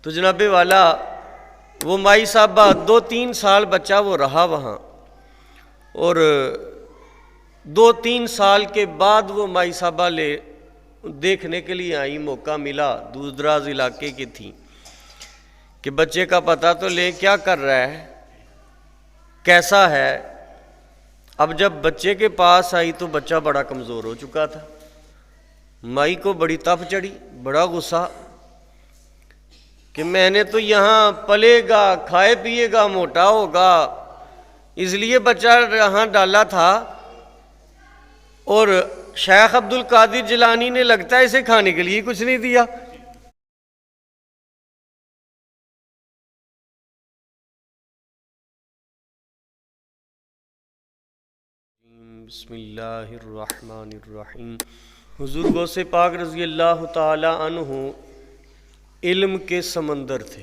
تو جناب والا وہ مائی صاحبہ 2-3 سال بچہ وہ رہا وہاں، اور 2-3 سال کے بعد وہ مائی صاحبہ دیکھنے کے لیے آئی، موقع ملا، دور دراز علاقے کی تھی کہ بچے کا پتہ تو لے کیا کر رہا ہے، کیسا ہے۔ اب جب بچے کے پاس آئی تو بچہ بڑا کمزور ہو چکا تھا۔ مائی کو بڑی تپ چڑھی، بڑا غصہ کہ میں نے تو یہاں پلے گا، کھائے پیے گا، موٹا ہوگا، اس لیے بچہ یہاں ڈالا تھا، اور شیخ عبد القادر جیلانی نے لگتا ہے اسے کھانے کے لیے کچھ نہیں دیا۔ بسم اللہ الرحمن الرحیم۔ حضور غوث پاک رضی اللہ تعالی عنہ علم کے سمندر تھے۔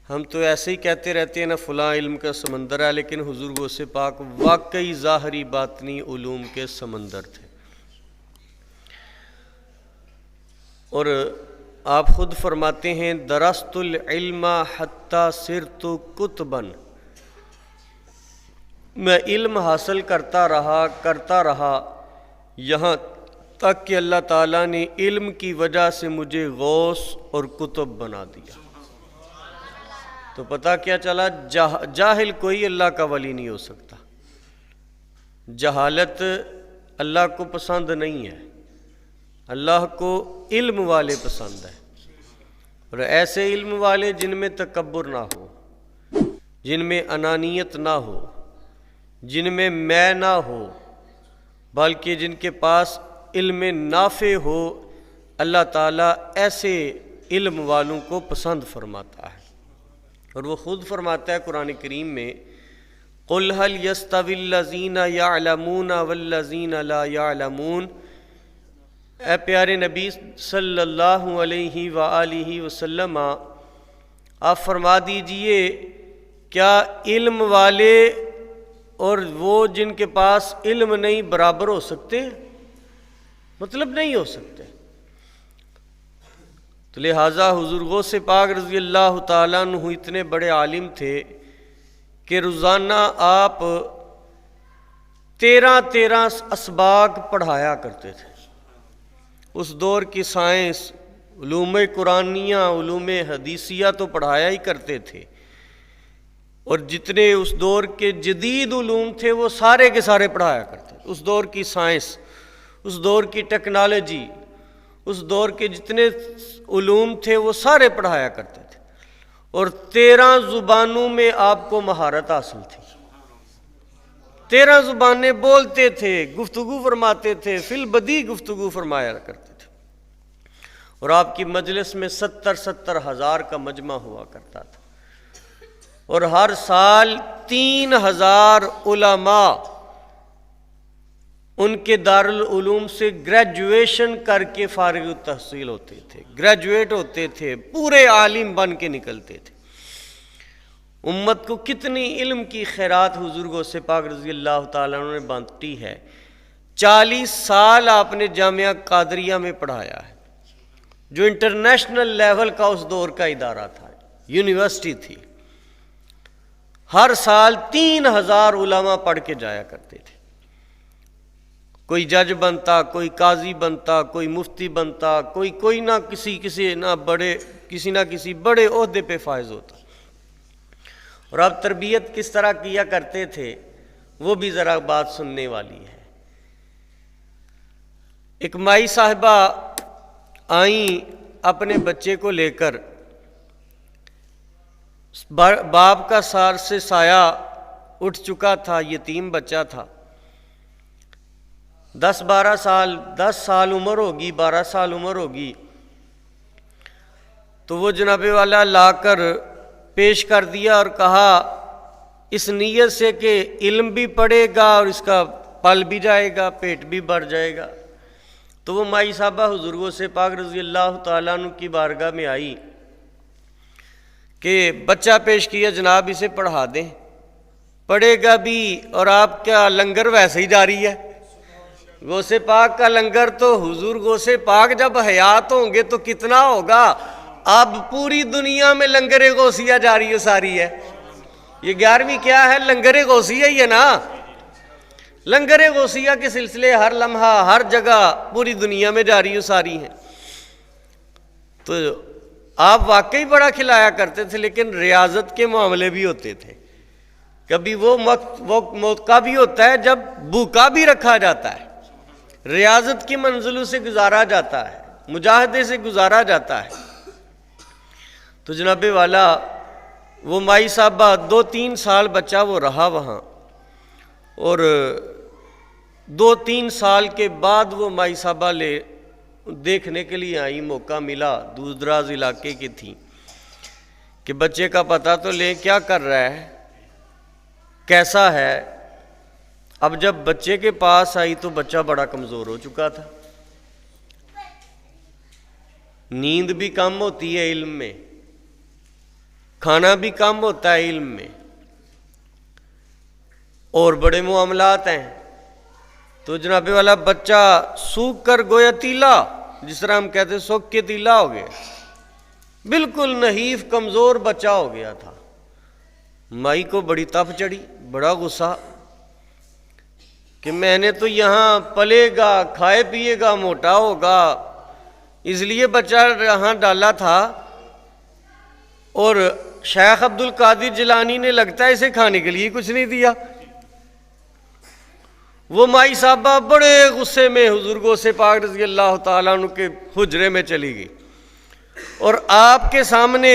ہم تو ایسے ہی کہتے رہتے ہیں نا فلاں علم کا سمندر ہے، لیکن حضور غوث پاک واقعی ظاہری باطنی علوم کے سمندر تھے۔ اور آپ خود فرماتے ہیں درست العلم حتی صرت کتباً، میں علم حاصل کرتا رہا یہاں تک کہ اللہ تعالیٰ نے علم کی وجہ سے مجھے غوث اور کتب بنا دیا۔ تو پتہ کیا چلا، جاہل کوئی اللہ کا ولی نہیں ہو سکتا۔ جہالت اللہ کو پسند نہیں ہے، اللہ کو علم والے پسند ہے، اور ایسے علم والے جن میں تکبر نہ ہو، جن میں انانیت نہ ہو، جن میں میں نہ ہو، بلکہ جن کے پاس علم نافع ہو۔ اللہ تعالیٰ ایسے علم والوں کو پسند فرماتا ہے، اور وہ خود فرماتا ہے قرآن کریم میں قُلْ هَلْ يَسْتَوِي الَّذِينَ يَعْلَمُونَ وَالَّذِينَ لَا يَعْلَمُونَ۔ اے پیارے نبی صلی اللہ علیہ وآلہ وسلم، آپ فرما دیجئے کیا علم والے اور وہ جن کے پاس علم نہیں برابر ہو سکتے؟ مطلب نہیں ہو سکتے۔ تو لہٰذا حضور غوث پاک رضی اللہ تعالیٰ عنہ اتنے بڑے عالم تھے کہ روزانہ آپ 13 اسباق پڑھایا کرتے تھے۔ اس دور کی سائنس، علوم قرآنیہ، علوم حدیثیہ تو پڑھایا ہی کرتے تھے، اور جتنے اس دور کے جدید علوم تھے وہ سارے کے سارے پڑھایا کرتے تھے۔ اس دور کی سائنس، اس دور کی ٹیکنالوجی، اس دور کے جتنے علوم تھے وہ سارے پڑھایا کرتے تھے، اور 13 زبانوں میں آپ کو مہارت حاصل تھی۔ 13 زبانیں بولتے تھے، گفتگو فرماتے تھے، فی البدیہہ گفتگو فرمایا کرتے تھے، اور آپ کی مجلس میں 70 ہزار کا مجمع ہوا کرتا تھا، اور ہر سال 3000 علماء ان کے دارالعلوم سے گریجویشن کر کے فارغ التحصیل ہوتے تھے، گریجویٹ ہوتے تھے، پورے عالم بن کے نکلتے تھے۔ امت کو کتنی علم کی خیرات حضور غوث پاک رضی اللہ تعالیٰ عنہ نے بانٹی ہے۔ 40 سال آپ نے جامعہ قادریہ میں پڑھایا ہے، جو انٹرنیشنل لیول کا اس دور کا ادارہ تھا، یونیورسٹی تھی۔ ہر سال 3000 علماء پڑھ کے جایا کرتے تھے۔ کوئی جج بنتا، کوئی قاضی بنتا، کوئی مفتی بنتا، کوئی نہ کسی بڑے عہدے پہ فائز ہوتا۔ اور اب تربیت کس طرح کیا کرتے تھے وہ بھی ذرا بات سننے والی ہے۔ ایک مائی صاحبہ آئیں اپنے بچے کو لے کر، باپ کا سار سے سایہ اٹھ چکا تھا، یتیم بچہ تھا، 10 سال عمر ہوگی، 12 سال عمر ہوگی، تو وہ جناب والا لا کر پیش کر دیا اور کہا اس نیت سے کہ علم بھی پڑھے گا اور اس کا پل بھی جائے گا، پیٹ بھی بھر جائے گا۔ تو وہ مائی صاحبہ حضور غوث پاک رضی اللہ تعالیٰ عنہ کی بارگاہ میں آئی کہ بچہ پیش کیا، جناب اسے پڑھا دیں، پڑھے گا بھی، اور آپ کا لنگر ویسے ہی جاری ہے۔ غوث پاک کا لنگر تو حضور غوث پاک جب حیات ہوں گے تو کتنا ہوگا، اب پوری دنیا میں لنگر غوثیہ جاری و ساری ہے. یہ 11ویں کیا ہے؟ لنگر غوثیہ ہی ہے نا. لنگر غوثیہ کے سلسلے ہر لمحہ ہر جگہ پوری دنیا میں جاری و ساری ہیں. تو آپ واقعی بڑا کھلایا کرتے تھے، لیکن ریاضت کے معاملے بھی ہوتے تھے. کبھی وہ موقع بھی ہوتا ہے جب بھوکا بھی رکھا جاتا ہے، ریاضت کی منزلوں سے گزارا جاتا ہے، مجاہدے سے گزارا جاتا ہے. تو جناب والا وہ مائی صاحبہ 2-3 سال بچہ وہ رہا وہاں، اور 2-3 سال کے بعد وہ مائی صاحبہ دیکھنے کے لیے آئی. موقع ملا، دور دراز علاقے کی تھی، کہ بچے کا پتہ تو لے کیا کر رہا ہے، کیسا ہے. اب جب بچے کے پاس آئی تو بچہ بڑا کمزور ہو چکا تھا. نیند بھی کم ہوتی ہے علم میں، کھانا بھی کم ہوتا ہے علم میں، اور بڑے معاملات ہیں. تو جناب والا بچہ سوکھ کر گویا تیلا، جس طرح ہم کہتے ہیں سوکھ کے تیلا ہو گیا، بالکل نحیف کمزور بچہ ہو گیا تھا. مائی کو بڑی تپ چڑھی، بڑا غصہ کہ میں نے تو یہاں پلے گا، کھائے پیے گا، موٹا ہوگا، اس لیے بچہ یہاں ڈالا تھا. اور شیخ عبد القادر جیلانی نے لگتا ہے اسے کھانے کے لیے کچھ نہیں دیا. وہ مائی صاحبہ بڑے غصے میں حضور غوث پاک رضی اللہ تعالیٰ عنہ کے حجرے میں چلی گئی، اور آپ کے سامنے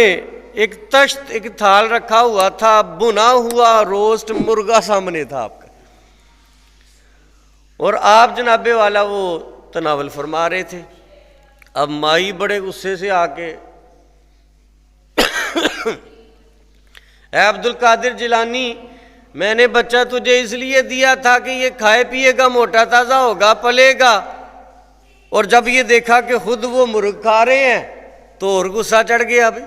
ایک تشت، ایک تھال رکھا ہوا تھا، بنا ہوا روسٹ مرغا سامنے تھا آپ کا، اور آپ جناب والا وہ تناول فرما رہے تھے. اب مائی بڑے غصے سے آ کے اے عبد القادر جیلانی، میں نے بچہ تجھے اس لیے دیا تھا کہ یہ کھائے پیے گا، موٹا تازہ ہوگا، پلے گا، اور جب یہ دیکھا کہ خود وہ مرغ کھا رہے ہیں تو اور غصہ چڑھ گیا بھی،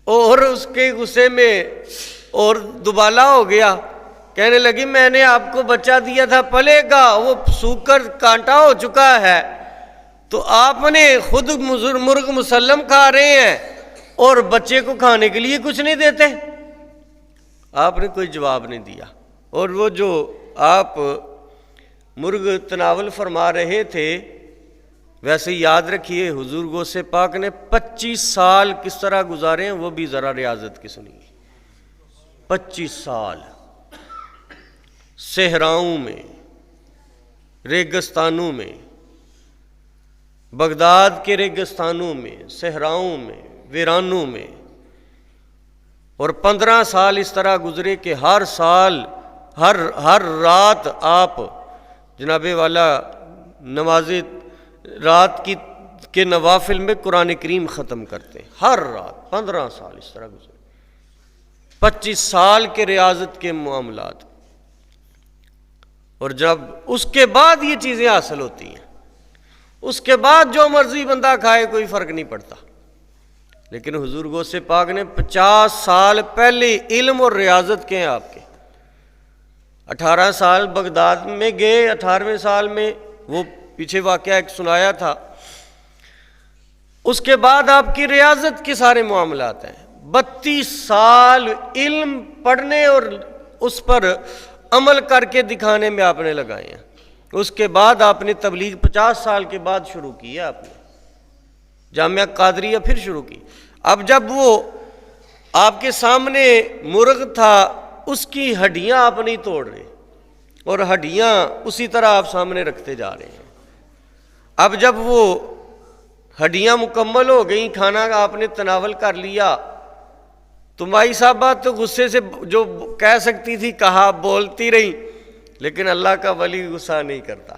اور اس کے غصے میں اور دوبالا ہو گیا. کہنے لگی میں نے آپ کو بچہ دیا تھا، پلے گا، وہ سوکھ کر کانٹا ہو چکا ہے، تو آپ نے خود مرغ مسلم کھا رہے ہیں اور بچے کو کھانے کے لیے کچھ نہیں دیتے. آپ نے کوئی جواب نہیں دیا. اور وہ جو آپ مرغ تناول فرما رہے تھے، ویسے یاد رکھیے حضور غوث پاک نے 25 سال کس طرح گزارے ہیں، وہ بھی ذرا ریاضت کی سنیے. 25 سال صحراؤں میں، ریگستانوں میں، بغداد کے ریگستانوں میں، صحراؤں میں، ویرانوں میں، اور 15 سال اس طرح گزرے کہ ہر سال ہر رات آپ جناب والا نماز رات کے نوافل میں قرآن کریم ختم کرتے ہیں. ہر رات 15 سال اس طرح گزرے، 25 سال کے ریاضت کے معاملات. اور جب اس کے بعد یہ چیزیں حاصل ہوتی ہیں، اس کے بعد جو مرضی بندہ کھائے کوئی فرق نہیں پڑتا. لیکن حضور غوث پاک نے 50 سال پہلے علم اور ریاضت کے ہیں آپ کے. 18 سال بغداد میں گئے، 18ویں سال میں وہ پیچھے واقعہ ایک سنایا تھا. اس کے بعد آپ کی ریاضت کے سارے معاملات ہیں. 32 سال علم پڑھنے اور اس پر عمل کر کے دکھانے میں آپ نے لگائے ہیں. اس کے بعد آپ نے تبلیغ 50 سال کے بعد شروع کی ہے، آپ نے جامعہ قادریہ پھر شروع کی. اب جب وہ آپ کے سامنے مرغ تھا، اس کی ہڈیاں آپ نہیں توڑ رہے، اور ہڈیاں اسی طرح آپ سامنے رکھتے جا رہے ہیں. اب جب وہ ہڈیاں مکمل ہو گئیں، کھانا آپ نے تناول کر لیا، تو مائی صاحبہ تو غصے سے جو کہہ سکتی تھی کہا، بولتی رہی، لیکن اللہ کا ولی غصہ نہیں کرتا.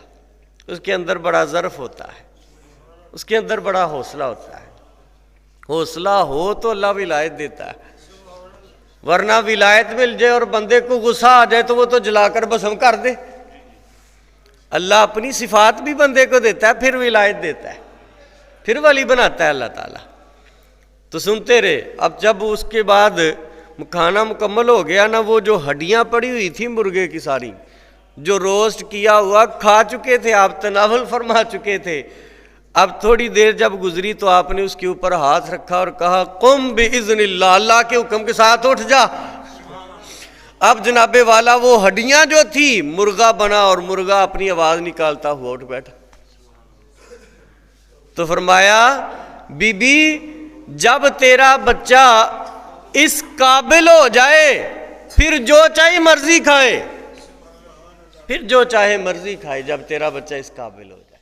اس کے اندر بڑا ظرف ہوتا ہے، اس کے اندر بڑا حوصلہ ہوتا ہے. حوصلہ ہو تو اللہ ولایت دیتا ہے، ورنہ ولایت مل جائے اور بندے کو غصہ آ جائے تو وہ تو جلا کر بھسم کر دے. اللہ اپنی صفات بھی بندے کو دیتا ہے، پھر ولایت دیتا ہے، پھر ولی بناتا ہے اللہ تعالیٰ. تو سنتے رہے. اب جب اس کے بعد کھانا مکمل ہو گیا نا، وہ جو ہڈیاں پڑی ہوئی تھی مرغے کی ساری، جو روسٹ کیا ہوا کھا چکے تھے آپ، تناول فرما چکے تھے، اب تھوڑی دیر جب گزری تو آپ نے اس کے اوپر ہاتھ رکھا اور کہا قم بإذن اللہ، اللہ کے حکم کے ساتھ اٹھ جا۔ اب جناب والا وہ ہڈیاں جو تھی مرغا بنا اور مرغا اپنی آواز نکالتا ہوا اٹھ بیٹھا۔ تو فرمایا بی بی جب تیرا بچہ اس قابل ہو جائے پھر جو چاہے مرضی کھائے، پھر جو چاہے مرضی کھائے، جب تیرا بچہ اس قابل ہو جائے۔